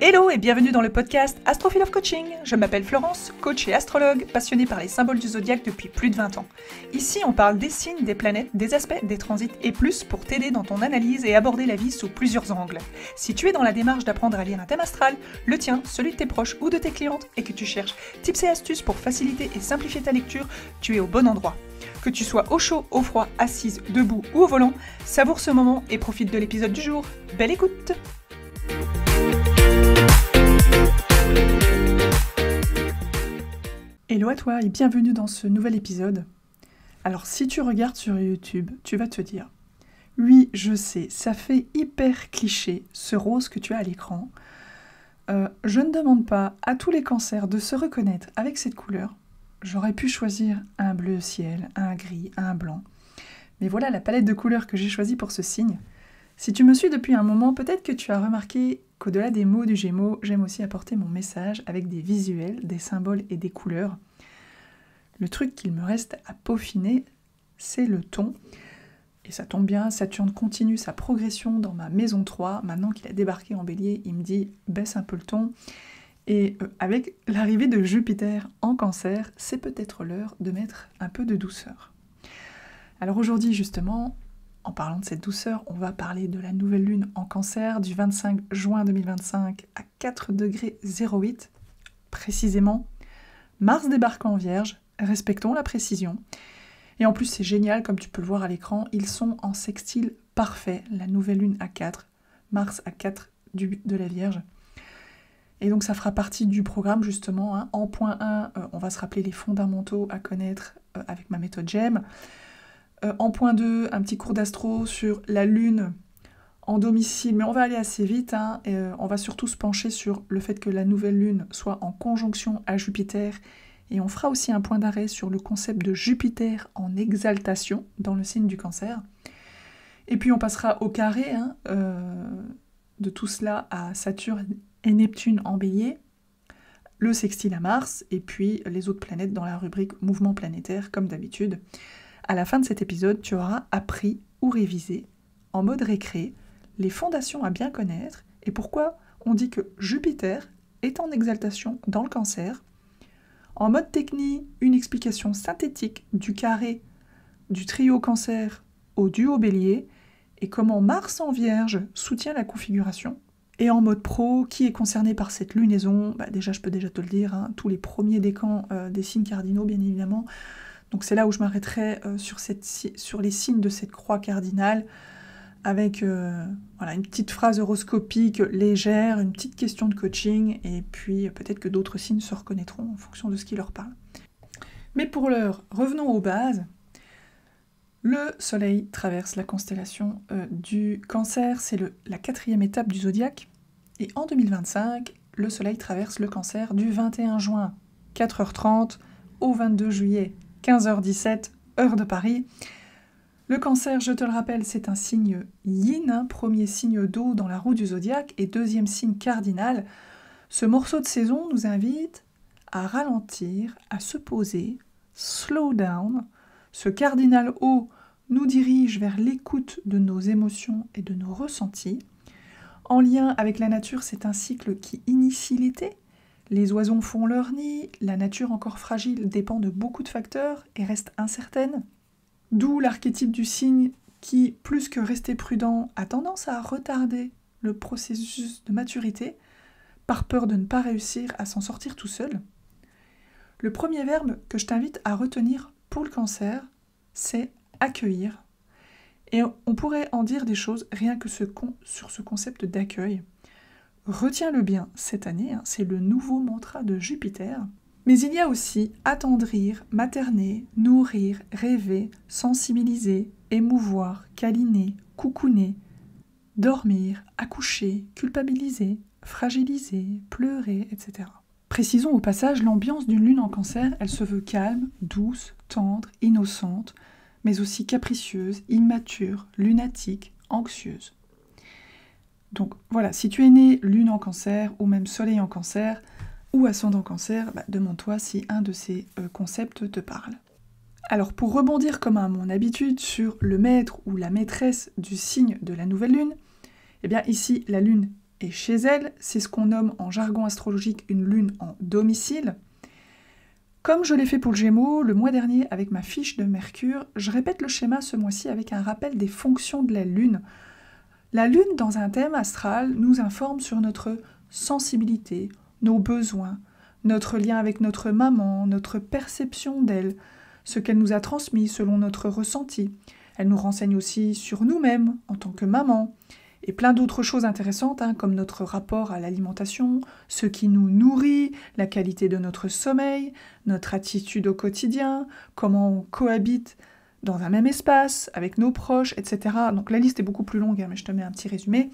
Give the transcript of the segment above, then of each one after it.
Hello et bienvenue dans le podcast Astrophile of Coaching. Je m'appelle Florence, coach et astrologue, passionnée par les symboles du zodiaque depuis plus de 20 ans. Ici, on parle des signes, des planètes, des aspects, des transits et plus pour t'aider dans ton analyse et aborder la vie sous plusieurs angles. Si tu es dans la démarche d'apprendre à lire un thème astral, le tien, celui de tes proches ou de tes clientes, et que tu cherches tips et astuces pour faciliter et simplifier ta lecture, tu es au bon endroit. Que tu sois au chaud, au froid, assise, debout ou au volant, savoure ce moment et profite de l'épisode du jour. Belle écoute! Hello à toi et bienvenue dans ce nouvel épisode. Alors si tu regardes sur YouTube, tu vas te dire « Oui, je sais, ça fait hyper cliché ce rose que tu as à l'écran. Je ne demande pas à tous les cancers de se reconnaître avec cette couleur. J'aurais pu choisir un bleu ciel, un gris, un blanc. Mais voilà la palette de couleurs que j'ai choisie pour ce signe. Si tu me suis depuis un moment, peut-être que tu as remarqué qu'au-delà des mots du Gémeaux, j'aime aussi apporter mon message avec des visuels, des symboles et des couleurs. Le truc qu'il me reste à peaufiner, c'est le ton. Et ça tombe bien, Saturne continue sa progression dans ma maison 3. Maintenant qu'il a débarqué en Bélier, il me dit « baisse un peu le ton ». Et avec l'arrivée de Jupiter en Cancer, c'est peut-être l'heure de mettre un peu de douceur. Alors aujourd'hui justement, en parlant de cette douceur, on va parler de la nouvelle lune en Cancer du 25 juin 2025 à 4,08 °, précisément. Mars débarque en Vierge, respectons la précision. Et en plus c'est génial, comme tu peux le voir à l'écran, ils sont en sextile parfait, la nouvelle lune à 4, Mars à 4 de la Vierge. Et donc ça fera partie du programme justement. Hein. En point 1, on va se rappeler les fondamentaux à connaître avec ma méthode GEM. En point 2, un petit cours d'astro sur la lune en domicile, mais on va aller assez vite. Hein, et on va surtout se pencher sur le fait que la nouvelle lune soit en conjonction à Jupiter. Et on fera aussi un point d'arrêt sur le concept de Jupiter en exaltation dans le signe du Cancer. Et puis on passera au carré de tout cela à Saturne et Neptune en Bélier, le sextile à Mars, et puis les autres planètes dans la rubrique mouvement planétaire, comme d'habitude. À la fin de cet épisode, tu auras appris ou révisé, en mode récré, les fondations à bien connaître, et pourquoi on dit que Jupiter est en exaltation dans le Cancer. En mode technique, une explication synthétique du carré du trio Cancer au duo Bélier, et comment Mars en Vierge soutient la configuration. Et en mode pro, qui est concerné par cette lunaison? Déjà, je peux déjà te le dire, hein, tous les premiers décans des signes cardinaux, bien évidemment. Donc c'est là où je m'arrêterai sur les signes de cette croix cardinale, avec une petite phrase horoscopique légère, une petite question de coaching, et puis peut-être que d'autres signes se reconnaîtront en fonction de ce qui leur parle. Mais pour l'heure, revenons aux bases. Le Soleil traverse la constellation du Cancer, c'est la 4e étape du zodiaque. Et en 2025, le Soleil traverse le Cancer du 21 juin, 4h30, au 22 juillet, 15h17, heure de Paris. Le Cancer, je te le rappelle, c'est un signe yin, premier signe d'eau dans la roue du zodiaque et deuxième signe cardinal. Ce morceau de saison nous invite à ralentir, à se poser, slow down. Ce cardinal eau nous dirige vers l'écoute de nos émotions et de nos ressentis. En lien avec la nature, c'est un cycle qui initie l'été. Les oiseaux font leur nid, la nature encore fragile dépend de beaucoup de facteurs et reste incertaine. D'où l'archétype du signe qui, plus que rester prudent, a tendance à retarder le processus de maturité par peur de ne pas réussir à s'en sortir tout seul. Le premier verbe que je t'invite à retenir pour le Cancer, c'est accueillir. Et on pourrait en dire des choses rien que sur ce concept d'accueil. Retiens-le bien cette année, c'est le nouveau mantra de Jupiter. Mais il y a aussi attendrir, materner, nourrir, rêver, sensibiliser, émouvoir, câliner, coucouner, dormir, accoucher, culpabiliser, fragiliser, pleurer, etc. Précisons au passage, l'ambiance d'une lune en Cancer, elle se veut calme, douce, tendre, innocente, mais aussi capricieuse, immature, lunatique, anxieuse. Donc voilà, si tu es né lune en Cancer, ou même soleil en Cancer, ou ascendant Cancer, demande-toi si un de ces concepts te parle. Alors pour rebondir comme à mon habitude sur le maître ou la maîtresse du signe de la nouvelle lune, eh bien ici la lune est chez elle, c'est ce qu'on nomme en jargon astrologique une lune en domicile. Comme je l'ai fait pour le Gémeaux, le mois dernier avec ma fiche de Mercure, je répète le schéma ce mois-ci avec un rappel des fonctions de la Lune. La Lune, dans un thème astral, nous informe sur notre sensibilité, nos besoins, notre lien avec notre maman, notre perception d'elle, ce qu'elle nous a transmis selon notre ressenti. Elle nous renseigne aussi sur nous-mêmes en tant que maman, et plein d'autres choses intéressantes, comme notre rapport à l'alimentation, ce qui nous nourrit, la qualité de notre sommeil, notre attitude au quotidien, comment on cohabite dans un même espace, avec nos proches, etc. Donc la liste est beaucoup plus longue, mais je te mets un petit résumé.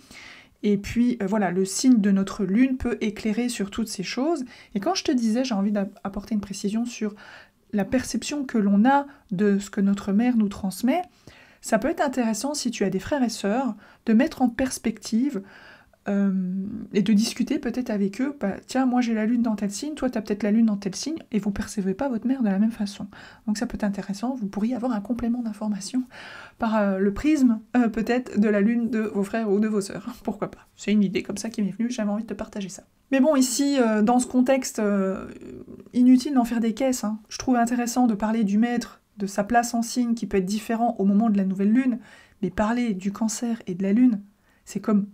Et puis voilà, le signe de notre lune peut éclairer sur toutes ces choses. Et quand je te disais, j'ai envie d'apporter une précision sur la perception que l'on a de ce que notre mère nous transmet, ça peut être intéressant, si tu as des frères et sœurs, de mettre en perspective et de discuter peut-être avec eux. Tiens, moi j'ai la lune dans tel signe, toi tu as peut-être la lune dans tel signe, et vous ne percevez pas votre mère de la même façon. Donc ça peut être intéressant, vous pourriez avoir un complément d'information par le prisme peut-être de la lune de vos frères ou de vos sœurs. Pourquoi pas? C'est une idée comme ça qui m'est venue, j'avais envie de te partager ça. Mais bon, ici, dans ce contexte, inutile d'en faire des caisses, je trouve intéressant de parler du maître, de sa place en signe qui peut être différent au moment de la nouvelle lune, mais parler du Cancer et de la lune, c'est comme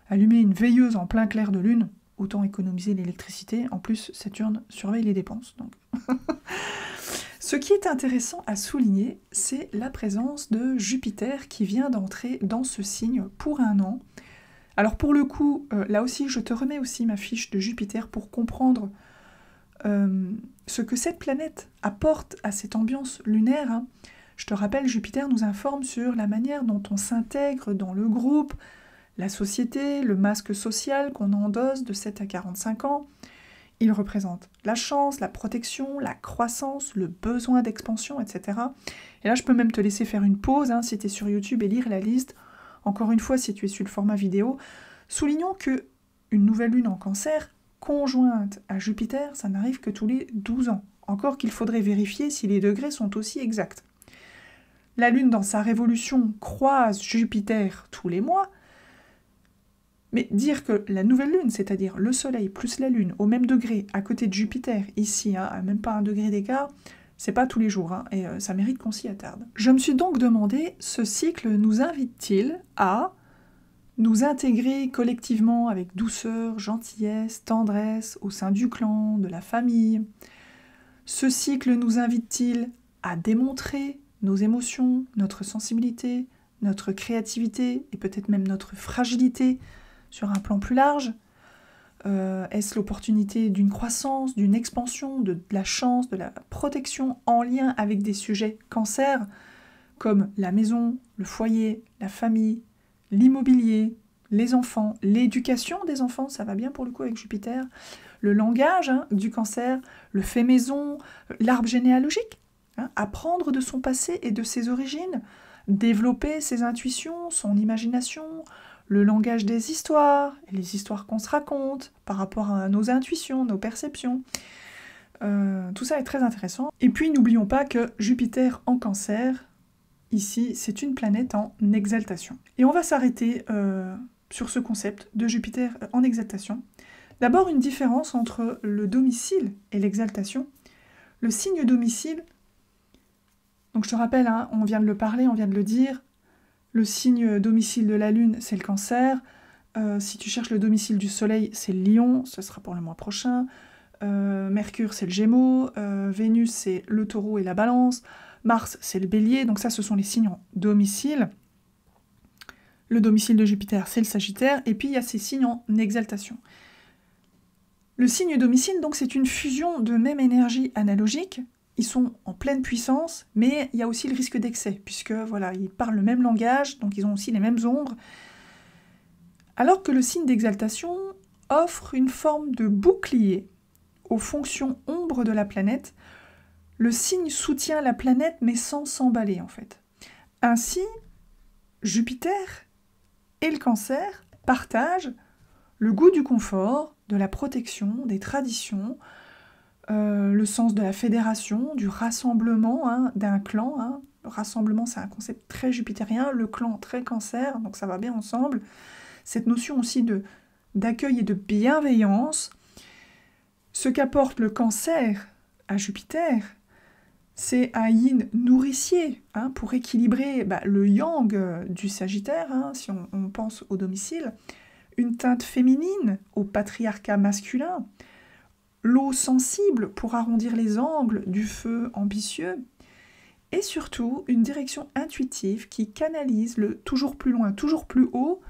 allumer une veilleuse en plein clair de lune, autant économiser l'électricité, en plus Saturne surveille les dépenses. Donc. Ce qui est intéressant à souligner, c'est la présence de Jupiter qui vient d'entrer dans ce signe pour 1 an. Alors pour le coup, là aussi, je te remets aussi ma fiche de Jupiter pour comprendre ce que cette planète apporte à cette ambiance lunaire. Je te rappelle, Jupiter nous informe sur la manière dont on s'intègre dans le groupe, la société, le masque social qu'on endosse de 7 à 45 ans. Il représente la chance, la protection, la croissance, le besoin d'expansion, etc. Et là, je peux même te laisser faire une pause si tu es sur YouTube et lire la liste. Encore une fois, si tu es sur le format vidéo, soulignons que une nouvelle lune en Cancer, conjointe à Jupiter, ça n'arrive que tous les 12 ans. Encore qu'il faudrait vérifier si les degrés sont aussi exacts. La Lune, dans sa révolution, croise Jupiter tous les mois, mais dire que la nouvelle Lune, c'est-à-dire le Soleil plus la Lune, au même degré, à côté de Jupiter, ici, à même pas 1 degré d'écart, c'est pas tous les jours, et ça mérite qu'on s'y attarde. Je me suis donc demandé, ce cycle nous invite-t-il à nous intégrer collectivement avec douceur, gentillesse, tendresse au sein du clan, de la famille? Ce cycle nous invite-t-il à démontrer nos émotions, notre sensibilité, notre créativité et peut-être même notre fragilité sur un plan plus large? Est-ce l'opportunité d'une croissance, d'une expansion, de la chance, de la protection en lien avec des sujets Cancer comme la maison, le foyer, la famille, l'immobilier, les enfants, l'éducation des enfants, ça va bien pour le coup avec Jupiter, le langage du Cancer, le fait maison, l'arbre généalogique, apprendre de son passé et de ses origines, développer ses intuitions, son imagination, le langage des histoires, les histoires qu'on se raconte par rapport à nos intuitions, nos perceptions. Tout ça est très intéressant. Et puis n'oublions pas que Jupiter en Cancer, ici, c'est une planète en exaltation. Et on va s'arrêter sur ce concept de Jupiter en exaltation. D'abord, une différence entre le domicile et l'exaltation. Le signe domicile, donc je te rappelle, on vient de le parler, on vient de le dire, le signe domicile de la Lune, c'est le Cancer. Si tu cherches le domicile du Soleil, c'est le Lion, ce sera pour le mois prochain. Mercure, c'est le Gémeaux. Vénus, c'est le Taureau et la Balance. Mars, c'est le Bélier. Donc ça, ce sont les signes en domicile. Le domicile de Jupiter, c'est le Sagittaire. Et puis, il y a ces signes en exaltation. Le signe domicile, donc, c'est une fusion de même énergie analogique. Ils sont en pleine puissance, mais il y a aussi le risque d'excès, puisque voilà, ils parlent le même langage, donc ils ont aussi les mêmes ombres. Alors que le signe d'exaltation offre une forme de bouclier aux fonctions ombres de la planète, le signe soutient la planète, mais sans s'emballer, en fait. Ainsi, Jupiter et le Cancer partagent le goût du confort, de la protection, des traditions, le sens de la fédération, du rassemblement d'un clan. Le rassemblement, c'est un concept très jupitérien, le clan très Cancer, donc ça va bien ensemble. Cette notion aussi d'accueil et de bienveillance. Ce qu'apporte le Cancer à Jupiter, c'est un yin nourricier pour équilibrer le yang du Sagittaire, si on pense au domicile, une teinte féminine au patriarcat masculin, l'eau sensible pour arrondir les angles du feu ambitieux, et surtout une direction intuitive qui canalise le toujours plus loin, toujours plus haut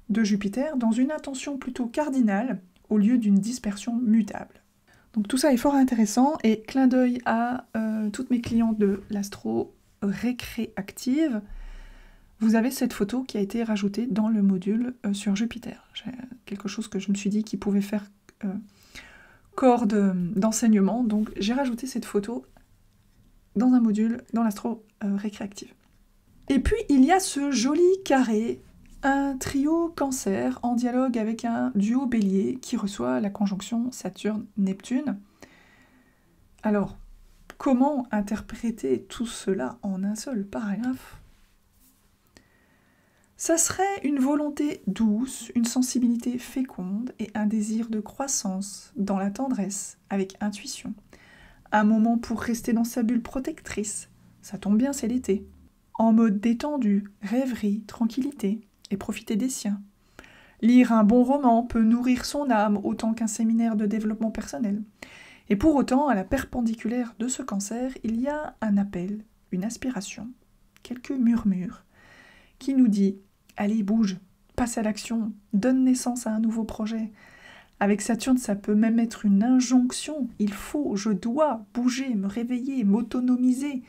de Jupiter dans une intention plutôt cardinale au lieu d'une dispersion mutable. Donc tout ça est fort intéressant et clin d'œil à toutes mes clientes de l'astro récréative. Vous avez cette photo qui a été rajoutée dans le module sur Jupiter. J'ai quelque chose que je me suis dit qui pouvait faire corps d'enseignement, donc j'ai rajouté cette photo dans un module dans l'astro récréative. Et puis il y a ce joli carré, un trio Cancer en dialogue avec un duo Bélier qui reçoit la conjonction Saturne-Neptune. Alors, comment interpréter tout cela en un seul paragraphe ? Ça serait une volonté douce, une sensibilité féconde et un désir de croissance dans la tendresse, avec intuition. Un moment pour rester dans sa bulle protectrice, ça tombe bien, c'est l'été. En mode détendu, rêverie, tranquillité, et profiter des siens. Lire un bon roman peut nourrir son âme autant qu'un séminaire de développement personnel. Et pour autant, à la perpendiculaire de ce Cancer, il y a un appel, une aspiration, quelques murmures, qui nous dit « Allez, bouge, passe à l'action, donne naissance à un nouveau projet ». Avec Saturne, ça peut même être une injonction. Il faut, je dois bouger, me réveiller, m'autonomiser.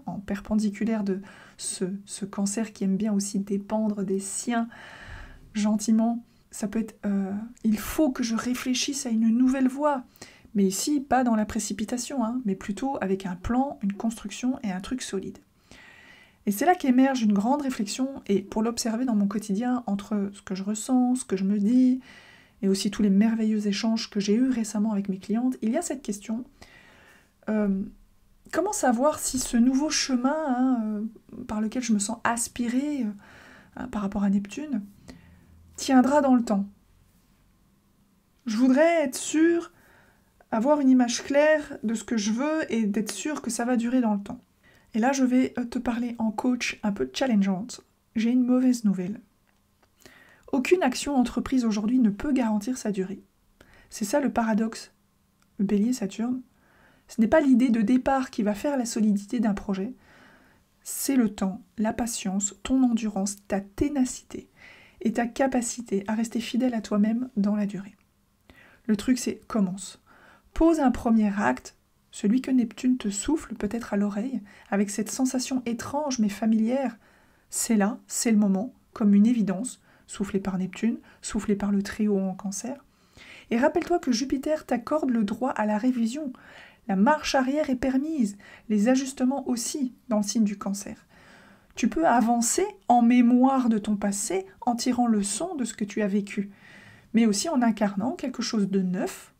En perpendiculaire de ce Cancer qui aime bien aussi dépendre des siens gentiment. Ça peut être il faut que je réfléchisse à une nouvelle voie. Mais ici, pas dans la précipitation, mais plutôt avec un plan, une construction et un truc solide. Et c'est là qu'émerge une grande réflexion, et pour l'observer dans mon quotidien, entre ce que je ressens, ce que je me dis, et aussi tous les merveilleux échanges que j'ai eus récemment avec mes clientes, il y a cette question. Comment savoir si ce nouveau chemin par lequel je me sens aspirée par rapport à Neptune tiendra dans le temps ? Je voudrais être sûre, avoir une image claire de ce que je veux et d'être sûre que ça va durer dans le temps. Et là, je vais te parler en coach un peu challengeante. J'ai une mauvaise nouvelle. Aucune action entreprise aujourd'hui ne peut garantir sa durée. C'est ça le paradoxe. Le Bélier Saturne. Ce n'est pas l'idée de départ qui va faire la solidité d'un projet, c'est le temps, la patience, ton endurance, ta ténacité et ta capacité à rester fidèle à toi-même dans la durée. Le truc c'est commence. Pose un premier acte, celui que Neptune te souffle peut-être à l'oreille, avec cette sensation étrange mais familière. C'est là, c'est le moment, comme une évidence, soufflée par Neptune, soufflée par le trio en Cancer. Et rappelle-toi que Jupiter t'accorde le droit à la révision. La marche arrière est permise, les ajustements aussi dans le signe du Cancer. Tu peux avancer en mémoire de ton passé, en tirant leçon de ce que tu as vécu, mais aussi en incarnant quelque chose de neuf,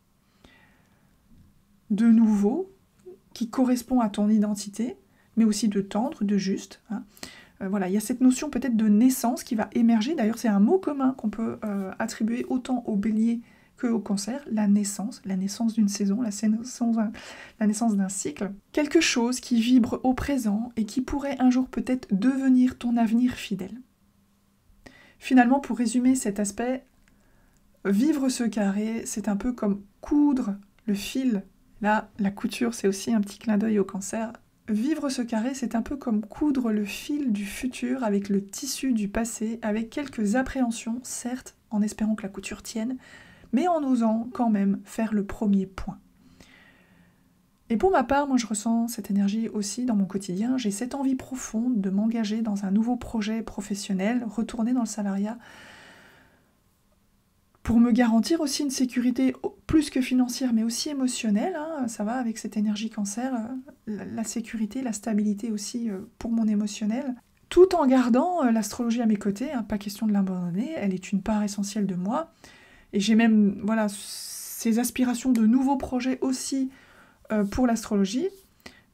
de nouveau, qui correspond à ton identité, mais aussi de tendre, de juste. Voilà, il y a cette notion peut-être de naissance qui va émerger. D'ailleurs, c'est un mot commun qu'on peut attribuer autant au Bélier au Cancer, la naissance d'une saison, la naissance d'un cycle, quelque chose qui vibre au présent et qui pourrait un jour peut-être devenir ton avenir fidèle. Finalement, pour résumer cet aspect, vivre ce carré, c'est un peu comme coudre le fil. Là, la couture, c'est aussi un petit clin d'œil au Cancer. Vivre ce carré, c'est un peu comme coudre le fil du futur avec le tissu du passé, avec quelques appréhensions, certes, en espérant que la couture tienne, mais en osant quand même faire le premier point. Et pour ma part, moi je ressens cette énergie aussi dans mon quotidien. J'ai cette envie profonde de m'engager dans un nouveau projet professionnel, retourner dans le salariat, pour me garantir aussi une sécurité plus que financière, mais aussi émotionnelle. Ça va avec cette énergie Cancer, la sécurité, la stabilité aussi pour mon émotionnel. Tout en gardant l'astrologie à mes côtés, pas question de l'abandonner, elle est une part essentielle de moi. Et j'ai même ces aspirations de nouveaux projets aussi pour l'astrologie.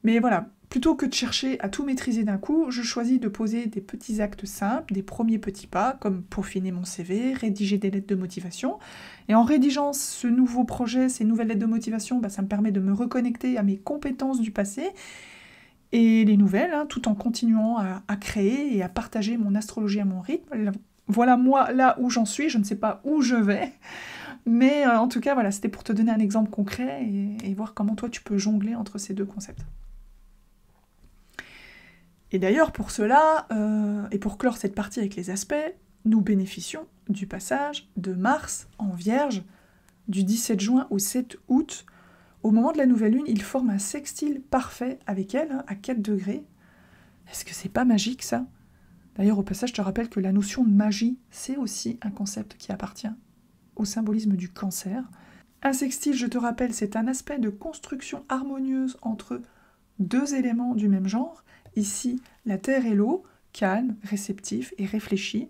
Mais voilà, Plutôt que de chercher à tout maîtriser d'un coup, je choisis de poser des petits actes simples, des premiers petits pas, comme peaufiner mon CV, rédiger des lettres de motivation. Et en rédigeant ce nouveau projet, ces nouvelles lettres de motivation, ça me permet de me reconnecter à mes compétences du passé et les nouvelles, tout en continuant à créer et à partager mon astrologie à mon rythme. Voilà moi là où j'en suis, je ne sais pas où je vais, mais en tout cas, voilà, c'était pour te donner un exemple concret et voir comment toi tu peux jongler entre ces deux concepts. Et d'ailleurs, pour cela, et pour clore cette partie avec les aspects, nous bénéficions du passage de Mars en Vierge du 17 juin au 7 août. Au moment de la nouvelle lune, il forme un sextile parfait avec elle, à 4 degrés. Est-ce que c'est pas magique, ça? D'ailleurs, au passage, je te rappelle que la notion de magie, c'est aussi un concept qui appartient au symbolisme du Cancer. Un sextile, je te rappelle, c'est un aspect de construction harmonieuse entre deux éléments du même genre. Ici, la terre et l'eau, calmes, réceptifs et réfléchis.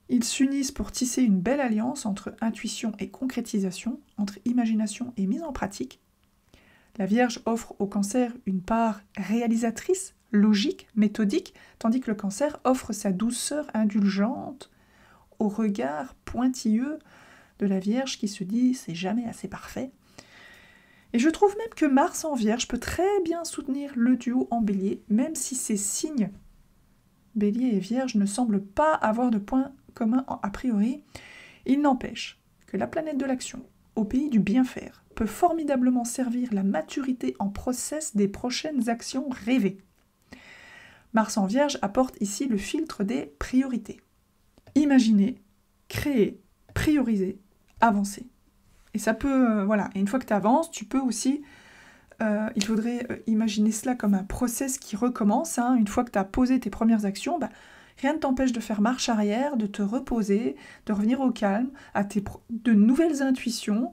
Ils s'unissent pour tisser une belle alliance entre intuition et concrétisation, entre imagination et mise en pratique. La Vierge offre au Cancer une part réalisatrice, logique, méthodique, tandis que le Cancer offre sa douceur indulgente au regard pointilleux de la Vierge qui se dit « c'est jamais assez parfait ». Et je trouve même que Mars en Vierge peut très bien soutenir le duo en Bélier, même si ces signes, Bélier et Vierge, ne semblent pas avoir de points communs a priori. Il n'empêche que la planète de l'action, au pays du bien faire, peut formidablement servir la maturité en process des prochaines actions rêvées. Mars en Vierge apporte ici le filtre des priorités. Imaginer, créer, prioriser, avancer. Et ça peut, voilà, et une fois que tu avances, tu peux aussi, il faudrait imaginer cela comme un process qui recommence. Une fois que tu as posé tes premières actions, rien ne t'empêche de faire marche arrière, de te reposer, de revenir au calme, à de nouvelles intuitions,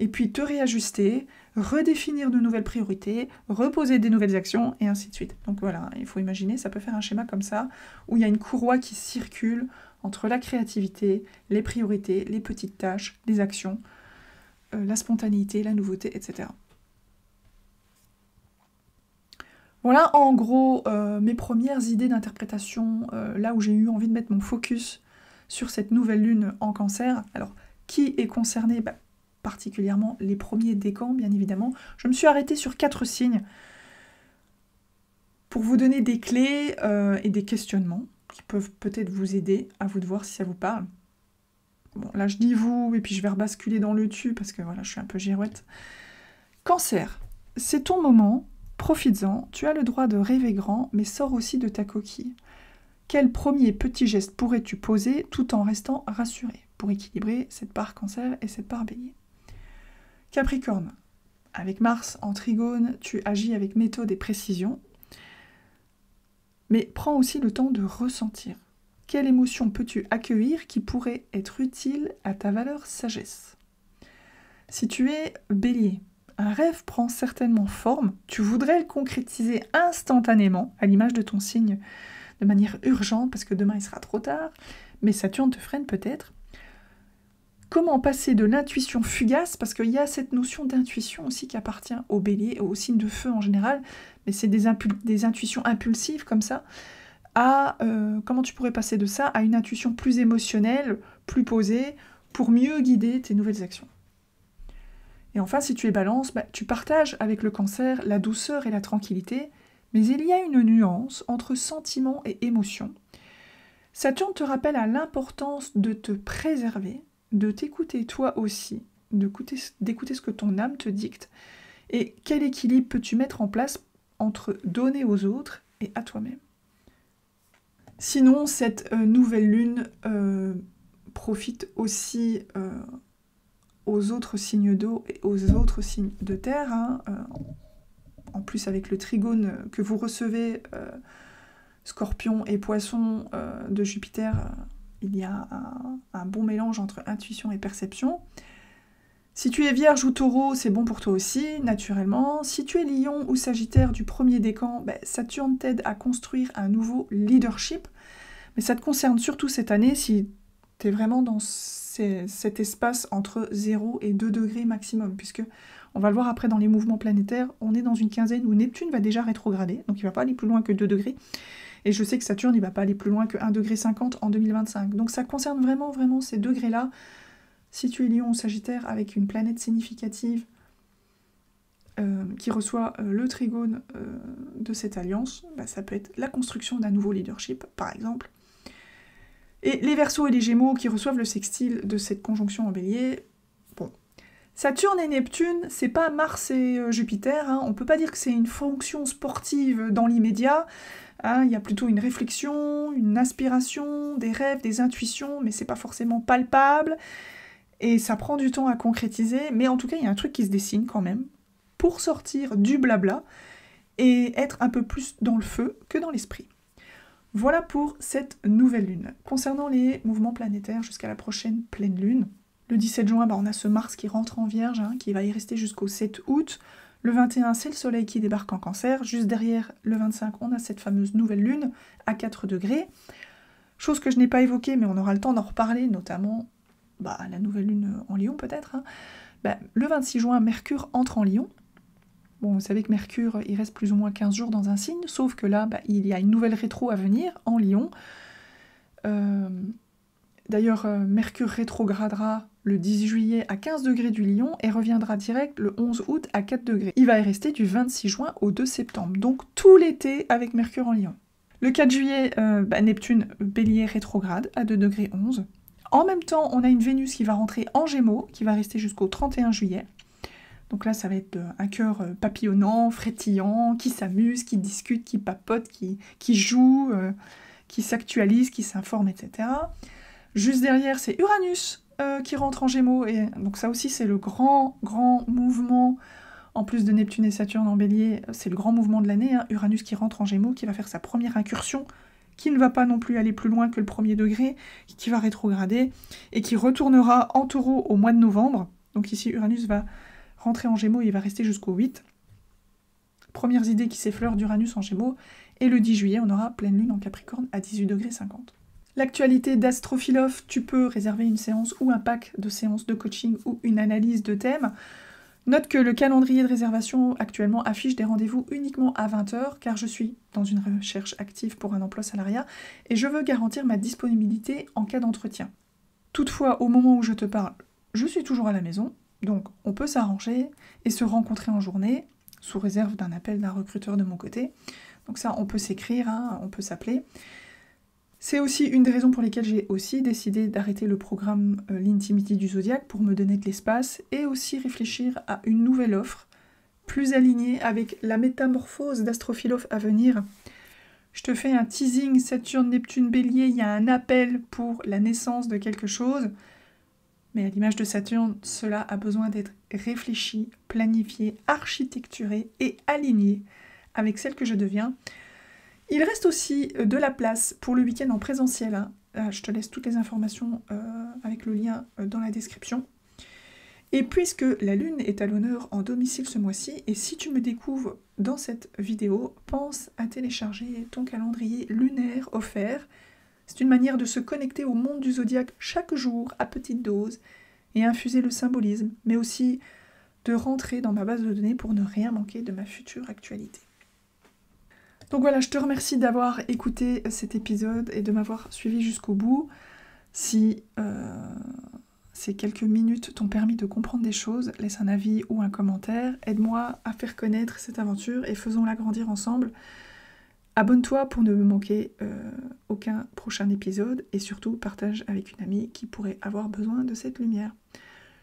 et puis te réajuster, redéfinir de nouvelles priorités, reposer des nouvelles actions, et ainsi de suite. Donc voilà, il faut imaginer, ça peut faire un schéma comme ça, où il y a une courroie qui circule entre la créativité, les priorités, les petites tâches, les actions, la spontanéité, la nouveauté, etc. Voilà en gros mes premières idées d'interprétation, là où j'ai eu envie de mettre mon focus sur cette nouvelle lune en Cancer. Alors, qui est concerné? Particulièrement les premiers décans, bien évidemment. Je me suis arrêtée sur 4 signes pour vous donner des clés et des questionnements qui peuvent peut-être vous aider, à vous de voir si ça vous parle. Bon, là je dis vous, et puis je vais rebasculer dans le tu, parce que voilà, je suis un peu girouette. Cancer, c'est ton moment, profites-en, tu as le droit de rêver grand, mais sors aussi de ta coquille. Quel premier petit geste pourrais-tu poser tout en restant rassuré, pour équilibrer cette part Cancer et cette part Bélier? Capricorne, avec Mars en trigone, tu agis avec méthode et précision, mais prends aussi le temps de ressentir. Quelle émotion peux-tu accueillir qui pourrait être utile à ta valeur sagesse? Si tu es Bélier, un rêve prend certainement forme, tu voudrais le concrétiser instantanément, à l'image de ton signe, de manière urgente, parce que demain il sera trop tard, mais Saturne te freine peut-être. Comment passer de l'intuition fugace, parce qu'il y a cette notion d'intuition aussi qui appartient au Bélier, et aux signes de feu en général, mais c'est des intuitions impulsives comme ça, à comment tu pourrais passer de ça à une intuition plus émotionnelle, plus posée, pour mieux guider tes nouvelles actions. Et enfin, si tu es Balance, tu partages avec le Cancer la douceur et la tranquillité, mais il y a une nuance entre sentiment et émotion. Saturne te rappelle à l'importance de te préserver, de t'écouter toi aussi, d'écouter ce que ton âme te dicte, et quel équilibre peux-tu mettre en place entre donner aux autres et à toi-même. Sinon, cette nouvelle lune profite aussi aux autres signes d'eau et aux autres signes de terre. En plus, avec le trigone que vous recevez, Scorpion et Poisson de Jupiter, il y a un bon mélange entre intuition et perception. Si tu es Vierge ou Taureau, c'est bon pour toi aussi, naturellement. Si tu es Lion ou Sagittaire du premier décan, Saturne t'aide à construire un nouveau leadership. Mais ça te concerne surtout cette année si tu es vraiment dans cet espace entre 0 et 2 degrés maximum, puisque On va le voir après dans les mouvements planétaires, on est dans une quinzaine où Neptune va déjà rétrograder, donc il ne va pas aller plus loin que 2 degrés. Et je sais que Saturne, il ne va pas aller plus loin que 1,50 degré en 2025. Donc ça concerne vraiment, vraiment ces degrés-là. Si tu es Lion ou Sagittaire avec une planète significative qui reçoit le trigone de cette alliance, bah, ça peut être la construction d'un nouveau leadership, par exemple. Et les Verseaux et les Gémeaux qui reçoivent le sextile de cette conjonction en Bélier, bon. Saturne et Neptune, c'est pas Mars et Jupiter, hein. On peut pas dire que c'est une fonction sportive dans l'immédiat. Hein, il y a plutôt une réflexion, une aspiration, des rêves, des intuitions, mais c'est pas forcément palpable. Et ça prend du temps à concrétiser, mais en tout cas, il y a un truc qui se dessine quand même, pour sortir du blabla et être un peu plus dans le feu que dans l'esprit. Voilà pour cette nouvelle lune. Concernant les mouvements planétaires jusqu'à la prochaine pleine lune, le 17 juin, on a ce Mars qui rentre en Vierge, hein, qui va y rester jusqu'au 7 août. Le 21, c'est le Soleil qui débarque en Cancer. Juste derrière, le 25, on a cette fameuse nouvelle lune à 4 degrés. Chose que je n'ai pas évoquée, mais on aura le temps d'en reparler, notamment la nouvelle lune en Lion peut-être. Hein. Le 26 juin, Mercure entre en Lion. Bon, vous savez que Mercure, il reste plus ou moins 15 jours dans un signe, sauf que là, il y a une nouvelle rétro à venir en Lion. D'ailleurs, Mercure rétrogradera le 10 juillet à 15 degrés du Lion et reviendra direct le 11 août à 4 degrés. Il va y rester du 26 juin au 2 septembre, donc tout l'été avec Mercure en Lion. Le 4 juillet, Neptune Bélier rétrograde à 2 degrés 11. En même temps, on a une Vénus qui va rentrer en Gémeaux, qui va rester jusqu'au 31 juillet. Donc là, ça va être un cœur papillonnant, frétillant, qui s'amuse, qui discute, qui papote, qui joue, qui s'actualise, qui s'informe, etc. Juste derrière, c'est Uranus qui rentre en Gémeaux. Et donc ça aussi, c'est le grand mouvement, en plus de Neptune et Saturne en Bélier, c'est le grand mouvement de l'année. Hein. Uranus qui rentre en Gémeaux, qui va faire sa première incursion, qui ne va pas non plus aller plus loin que le 1er degré, qui va rétrograder, et qui retournera en Taureau au mois de novembre. Donc ici, Uranus va rentrer en Gémeaux, il va rester jusqu'au 8. Premières idées qui s'effleurent d'Uranus en Gémeaux. Et le 10 juillet, on aura pleine lune en Capricorne à 18 degrés 50. L'actualité d'Astrophilosophe, tu peux réserver une séance ou un pack de séances de coaching ou une analyse de thème. Note que le calendrier de réservation actuellement affiche des rendez-vous uniquement à 20h, car je suis dans une recherche active pour un emploi salariat et je veux garantir ma disponibilité en cas d'entretien. Toutefois, au moment où je te parle, je suis toujours à la maison, donc on peut s'arranger et se rencontrer en journée, sous réserve d'un appel d'un recruteur de mon côté. Donc ça, on peut s'écrire, hein, on peut s'appeler. C'est aussi une des raisons pour lesquelles j'ai aussi décidé d'arrêter le programme L'Intimity du Zodiaque pour me donner de l'espace et aussi réfléchir à une nouvelle offre, plus alignée avec la métamorphose d'Astrophilosophe à venir. Je te fais un teasing Saturne, Neptune, Bélier, il y a un appel pour la naissance de quelque chose. Mais à l'image de Saturne, cela a besoin d'être réfléchi, planifié, architecturé et aligné avec celle que je deviens. Il reste aussi de la place pour le week-end en présentiel. Hein. Je te laisse toutes les informations avec le lien dans la description. Et puisque la Lune est à l'honneur en domicile ce mois-ci, et si tu me découvres dans cette vidéo, pense à télécharger ton calendrier lunaire offert. C'est une manière de se connecter au monde du zodiaque chaque jour à petite dose et infuser le symbolisme, mais aussi de rentrer dans ma base de données pour ne rien manquer de ma future actualité. Donc voilà, je te remercie d'avoir écouté cet épisode et de m'avoir suivi jusqu'au bout. Si ces quelques minutes t'ont permis de comprendre des choses, laisse un avis ou un commentaire. Aide-moi à faire connaître cette aventure et faisons-la grandir ensemble. Abonne-toi pour ne manquer aucun prochain épisode et surtout partage avec une amie qui pourrait avoir besoin de cette lumière.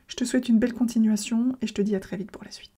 Je te souhaite une belle continuation et je te dis à très vite pour la suite.